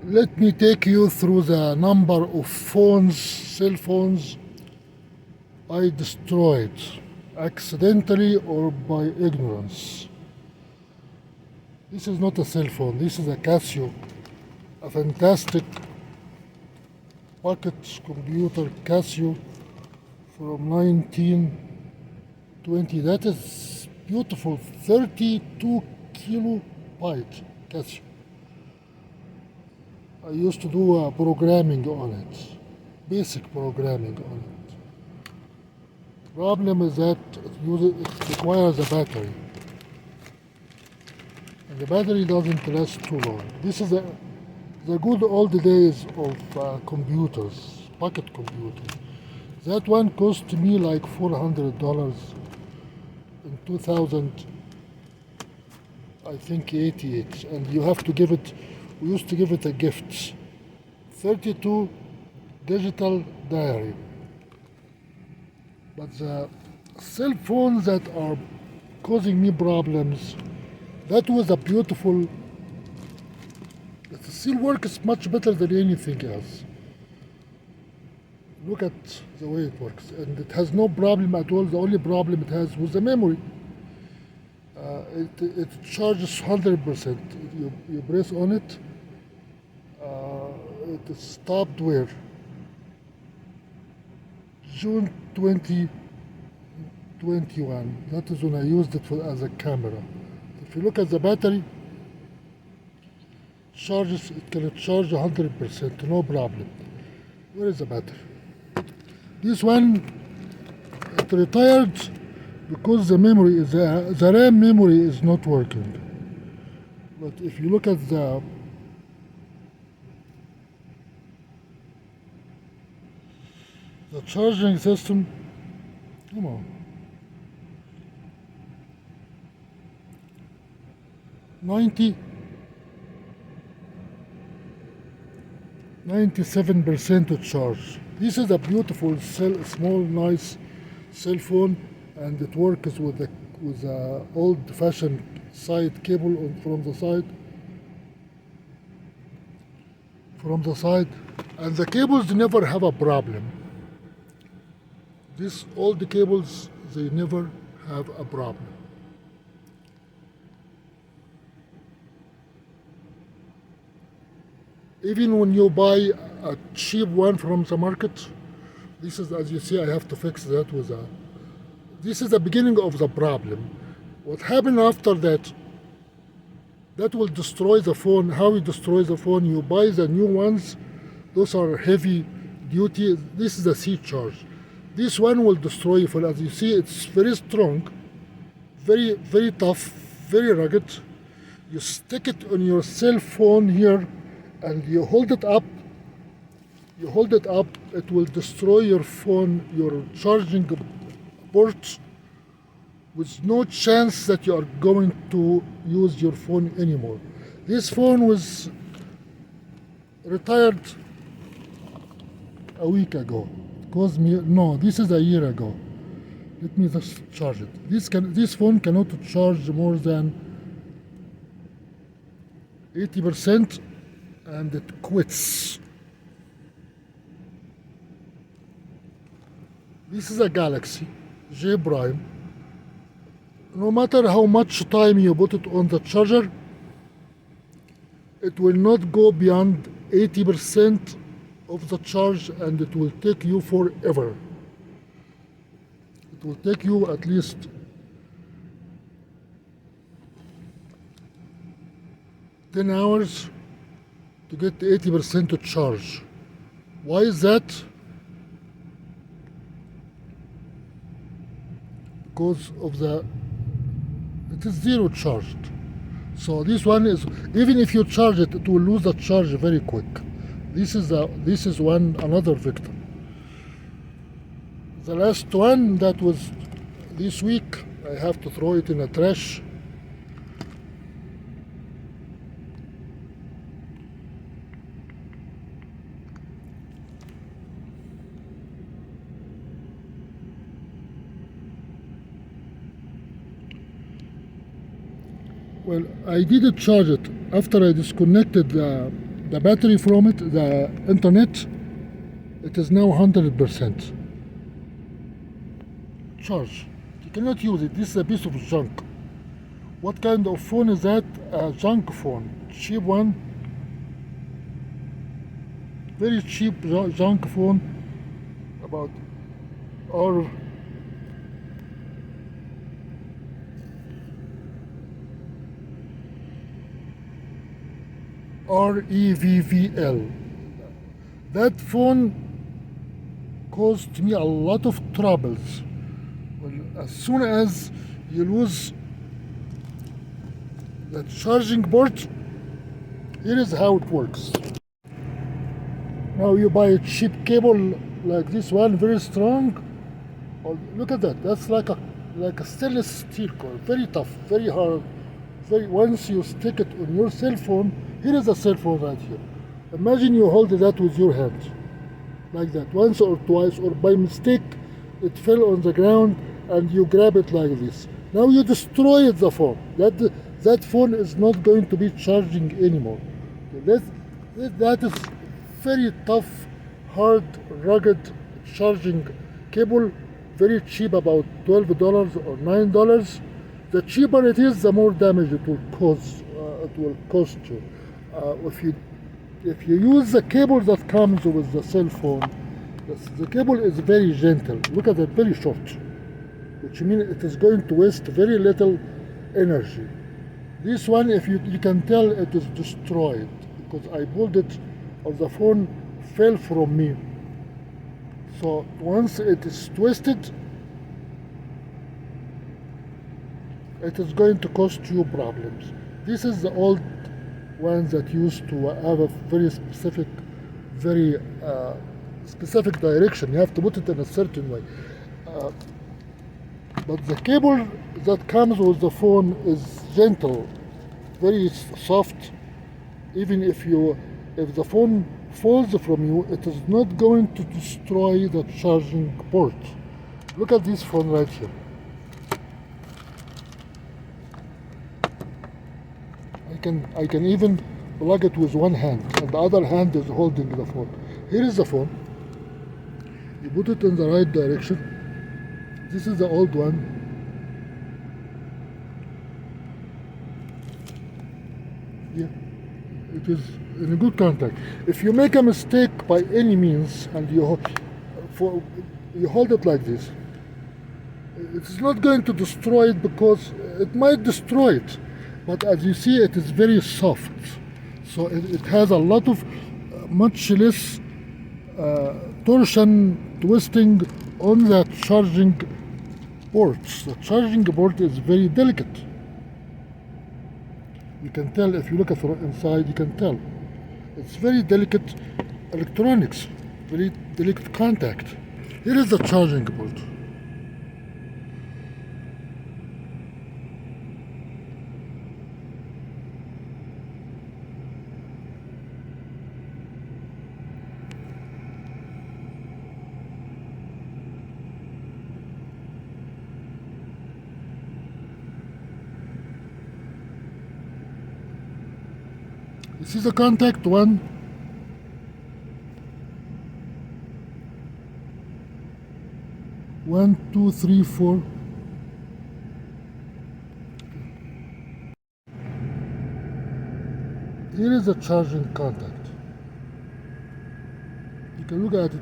Let me take you through the number of phones, cell phones I destroyed, accidentally or by ignorance. This is not a cell phone, this is a Casio, a fantastic pocket computer Casio from 1920. That is beautiful, 32 kilobyte Casio. I used to do programming on it, basic programming on it. Problem is that it requires a battery. And the battery doesn't last too long. This is the good old days of computers, pocket computers. That one cost me like $400 in 2000, I think 88. And you have to give it, we used to give it a gift. 32 digital diary. But the cell phones that are causing me problems, that was a beautiful, it still works much better than anything else. Look at the way it works, and it has no problem at all. The only problem it has was the memory. It charges 100%. You press on it, it stopped where? June 2021. That is when I used it as a camera. If you look at the battery, charges, it can charge 100%, no problem. Where is the battery? This one, it retired because the memory is the RAM memory is not working. But if you look at the charging system, come on. 97% to charge. This is a beautiful, small, nice cell phone, and it works with a old-fashioned side cable from the side. And the cables never have a problem. All the cables, they never have a problem. Even when you buy a cheap one from the market, this is, as you see, I have to fix that with this is the beginning of the problem. What happened after that, that will destroy the phone. How it destroys the phone, you buy the new ones, those are heavy duty. This is a C charge. This one will destroy your phone. As you see, it's very strong, very, very tough, very rugged. You stick it on your cell phone here, and you hold it up, it will destroy your phone, your charging port, with no chance that you are going to use your phone anymore. This phone was retired a week ago. It cost me, no, this is a year ago. Let me just charge it. This phone cannot charge more than 80%. And it quits. This is a Galaxy J Prime. No matter how much time you put it on the charger, it will not go beyond 80% of the charge, and it will take you forever. It will take you at least 10 hours to get 80% to charge. Why is that? Because of it is zero charged. So this one is, even if you charge it, it will lose the charge very quick. This is another victim. The last one that was this week, I have to throw it in a trash. Well, I didn't charge it. After I disconnected the the battery from it, the internet, it is now 100% charge. You cannot use it. This is a piece of junk. What kind of phone is that? A junk phone. Cheap one. Very cheap junk phone. About or REVVL. That phone caused me a lot of troubles. Well, as soon as you lose the charging port, here is how it works. Now you buy a cheap cable like this one, very strong. Oh, look at that. That's like a stainless steel cord, very tough, very hard. Once you stick it on your cell phone, here is a cell phone right here. Imagine you hold that with your hand, like that, once or twice, or by mistake it fell on the ground and you grab it like this. Now you destroyed the phone. That phone is not going to be charging anymore. That is very tough, hard, rugged charging cable, very cheap, about $12 or $9. The cheaper it is, the more damage it will cause. It will cost you. If you use the cable that comes with the cell phone, the cable is very gentle. Look at it, very short, which means it is going to waste very little energy. This one, if you can tell, it is destroyed because I pulled it, or the phone fell from me. So once it is twisted, it is going to cost you problems. This is the old ones that used to have a very specific direction. You have to put it in a certain way. But the cable that comes with the phone is gentle, very soft. Even if the phone falls from you, it is not going to destroy the charging port. Look at this phone right here. I can even plug it with one hand, and the other hand is holding the phone. Here is the phone. You put it in the right direction. This is the old one. Yeah, it is in a good contact. If you make a mistake by any means and you hold it like this, it's not going to destroy it, because it might destroy it. But as you see, it is very soft, so it has a lot of much less torsion, twisting on the charging ports. The charging port is very delicate. You can tell if you look at the inside. You can tell it's very delicate electronics, very delicate contact. Here is the charging port. This is the contact one. One, two, three, four. Here is the charging contact. You can look at it.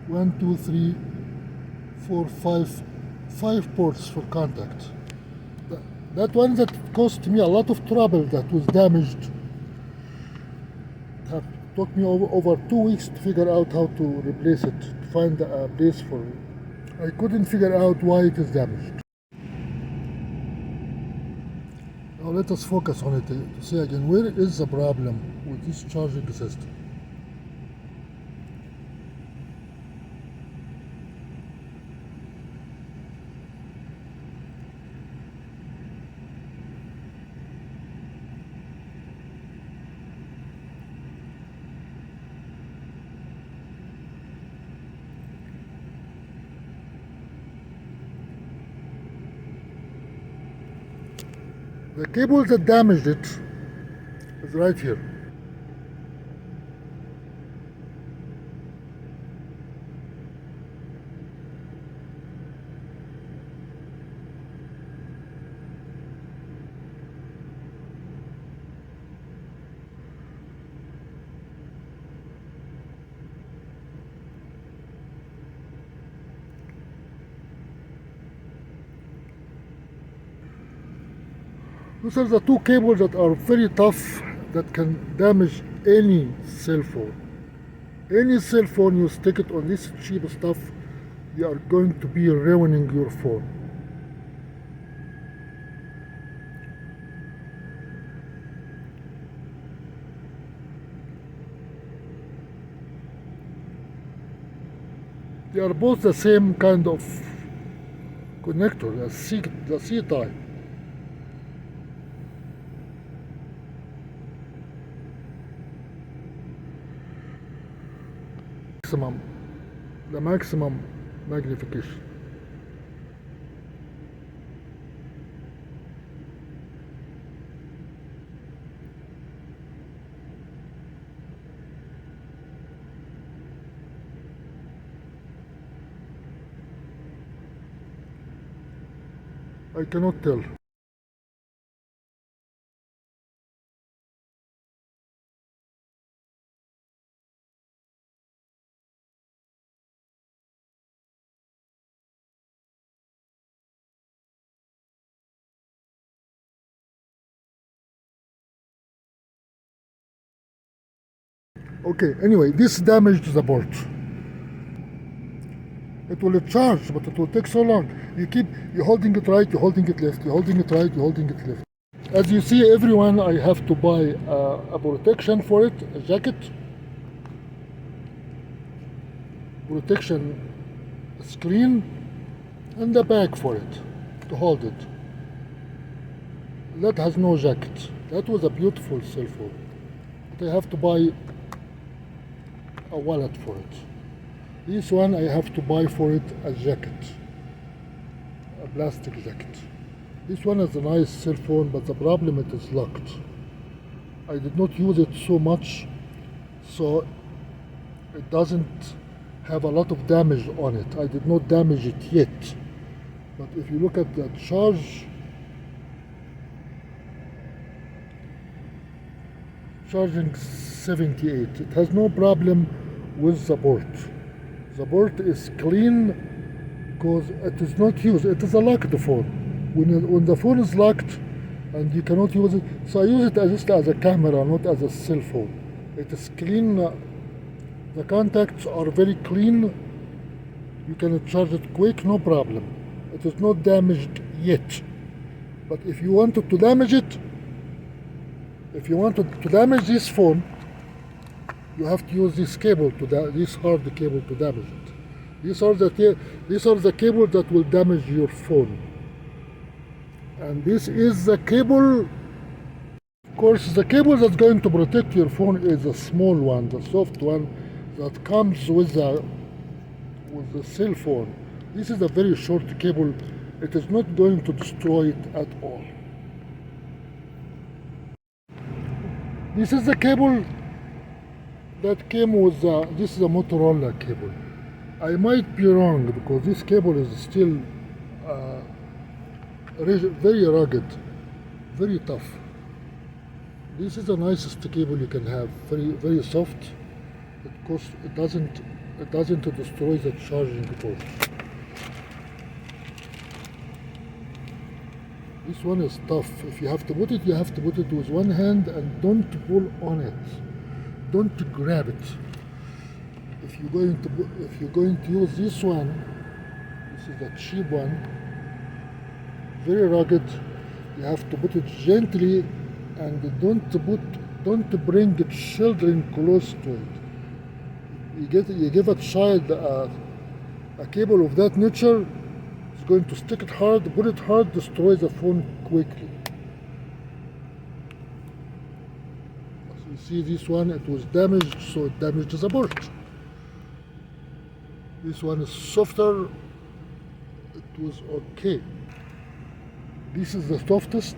1, 2, 3, 4, 5, 5 ports for contact. That one that cost me a lot of trouble, that was damaged. It took me over 2 weeks to figure out how to replace it, to find a place for it. I couldn't figure out why it is damaged. Now let us focus on it to see again, where is the problem with this charging system? The cable that damaged it is right here. These are the two cables that are very tough, that can damage any cell phone. Any cell phone you stick it on this cheap stuff, you are going to be ruining your phone. They are both the same kind of connector, the C type. The maximum magnification. I cannot tell. Okay, anyway, this damaged the board. It will charge, but it will take so long. You're holding it right, you're holding it left, you're holding it right, you're holding it left. As you see, everyone, I have to buy a protection for it, a jacket, protection screen, and a bag for it to hold it. That has no jacket. That was a beautiful cell phone. But I have to buy a wallet for it. This one I have to buy for it a jacket, a plastic jacket. This one is a nice cell phone, but the problem it is locked. I did not use it so much, so it doesn't have a lot of damage on it. I did not damage it yet. But if you look at the charging 78, it has no problem with the port. The port is clean because it is not used. It is a locked phone. When the phone is locked and you cannot use it, so I use it just as a camera, not as a cell phone. It is clean. The contacts are very clean. You can charge it quick, no problem. It is not damaged yet. But if you wanted to damage it, if you wanted to damage this phone, you have to use this cable this hard cable to damage it. These are the cables that will damage your phone. And this is the cable. Of course, the cable that's going to protect your phone is a small one, the soft one that comes with the cell phone. This is a very short cable. It is not going to destroy it at all. This is the cable that came with this is a Motorola cable. I might be wrong because this cable is still very rugged, very tough. This is the nicest cable you can have. Very, very soft. It doesn't destroy the charging port. This one is tough. If you have to put it, you have to put it with one hand and don't pull on it. Don't grab it. If you're going to use this one, this is the cheap one, very rugged. You have to put it gently and don't bring the children close to it. You give a child a cable of that nature, it's going to stick it hard, put it hard, destroy the phone quickly. So you see this one, it was damaged, so it damaged the board. This one is softer, it was okay. This is the softest.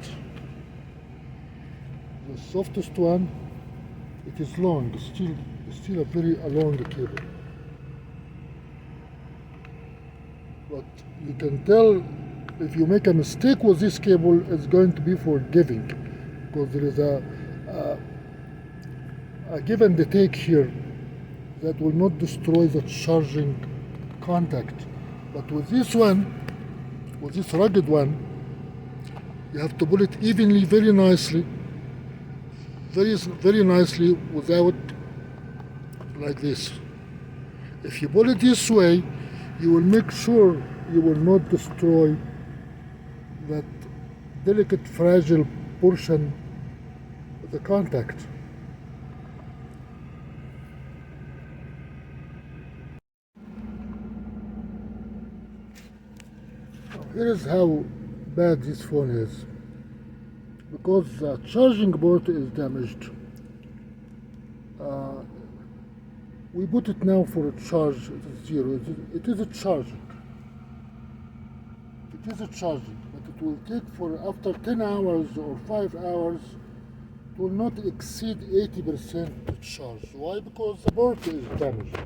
the softest one. It is long, still a very long cable. But you can tell if you make a mistake with this cable, it's going to be forgiving, because there is a give and take here that will not destroy the charging contact. But with this one, with this rugged one, you have to pull it evenly, very nicely, very nicely, without like this. If you pull it this way, you will make sure you will not destroy that delicate, fragile portion of the contact. Here is how bad this phone is. Because the charging port is damaged. We put it now for a charge. It is zero. It is a charging. It is a charging, but it will take for after 10 hours or 5 hours. It will not exceed 80% to charge. Why? Because the port is damaged.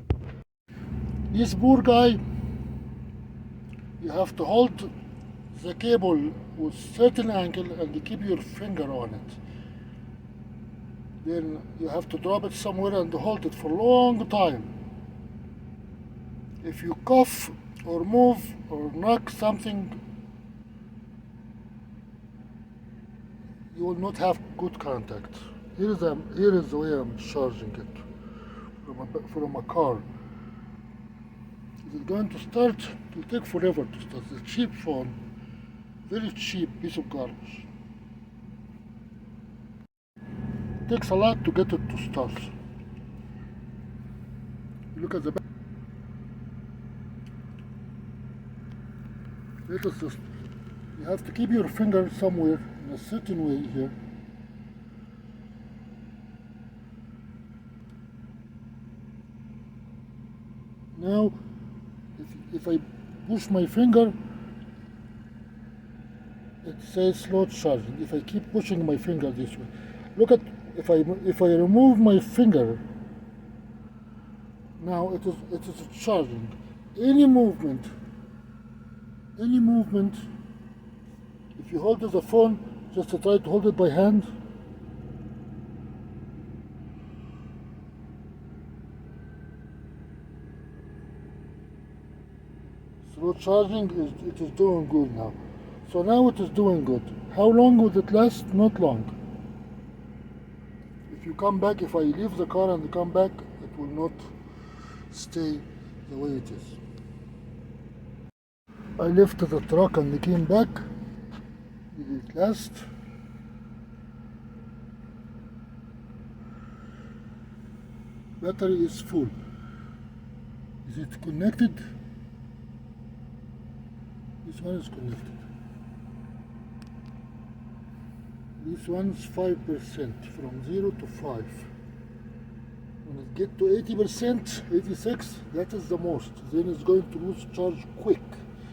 This poor guy, you have to hold the cable with certain angle and keep your finger on it. Then you have to drop it somewhere and hold it for a long time. If you cough or move or knock something, you will not have good contact. Here is the way I'm charging it from a car. It is going to start. It will take forever to start. It's a cheap phone, very cheap piece of garbage. It takes a lot to get it to start. Look at the back. Let us just, you have to keep your finger somewhere in a certain way here. Now, if I push my finger, it says slow charging. If I keep pushing my finger this way, look at, if I remove my finger, now it is charging. Any movement, if you hold the phone, just to try to hold it by hand. Slow charging it is doing good now. So now it is doing good. How long will it last? Not long. If you come back, if I leave the car and come back, it will not stay the way it is. I left the truck and came back. Did it last? Battery is full. Is it connected? This one is connected. This one's 5%, from 0 to 5. When it gets to 80%, 86, that is the most. Then it's going to lose charge quick.